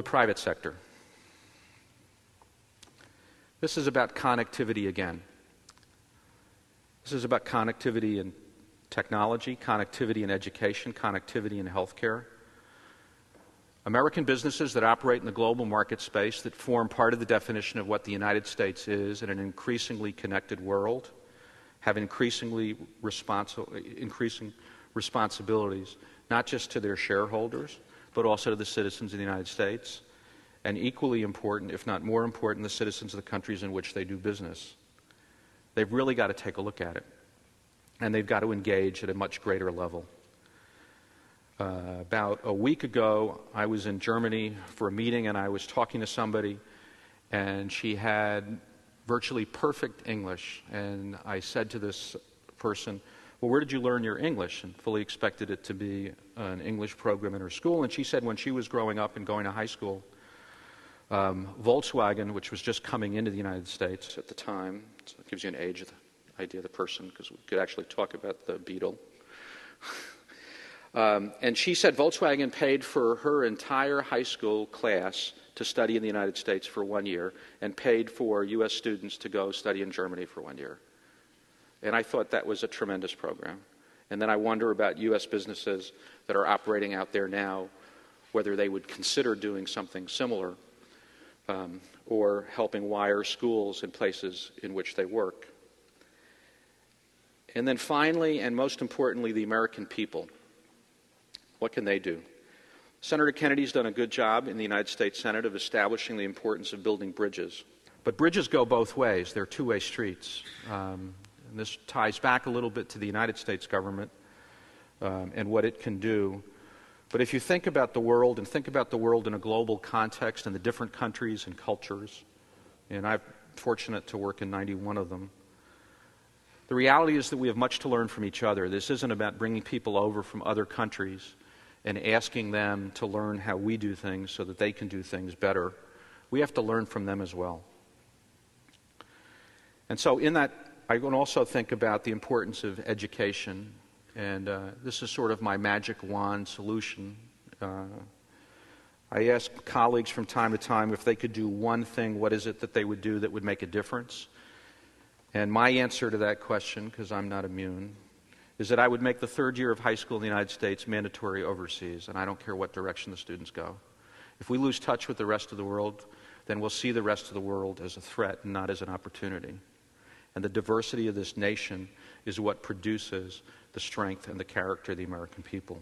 private sector. This is about connectivity again. This is about connectivity in technology, connectivity in education, connectivity in healthcare. American businesses that operate in the global market space that form part of the definition of what the United States is in an increasingly connected world have increasing responsibilities, not just to their shareholders, but also to the citizens of the United States, and equally important, if not more important, the citizens of the countries in which they do business. They've really got to take a look at it, and they've got to engage at a much greater level. About a week ago, I was in Germany for a meeting, and I was talking to somebody, and she had virtually perfect English. And I said to this person, well, where did you learn your English? And fully expected it to be an English program in her school. And she said when she was growing up and going to high school, Volkswagen, which was just coming into the United States at the time, so it gives you an age of the idea of the person, because we could actually talk about the Beetle. And she said Volkswagen paid for her entire high school class to study in the United States for 1 year and paid for U.S. students to go study in Germany for 1 year. And I thought that was a tremendous program. And then I wonder about U.S. businesses that are operating out there now, whether they would consider doing something similar or helping wire schools in places in which they work. And then finally, and most importantly, the American people. What can they do? Senator Kennedy's done a good job in the United States Senate of establishing the importance of building bridges. But bridges go both ways. They're two-way streets. And this ties back a little bit to the United States government and what it can do. But if you think about the world, and think about the world in a global context and the different countries and cultures, and I'm fortunate to work in 91 of them, the reality is that we have much to learn from each other. This isn't about bringing people over from other countries and asking them to learn how we do things so that they can do things better. We have to learn from them as well. And so in that, I can also think about the importance of education, and this is sort of my magic wand solution. I ask colleagues from time to time if they could do one thing, what is it that they would do that would make a difference? And my answer to that question, because I'm not immune, is that I would make the third year of high school in the United States mandatory overseas, and I don't care what direction the students go. If we lose touch with the rest of the world, then we'll see the rest of the world as a threat and not as an opportunity. And the diversity of this nation is what produces the strength and the character of the American people.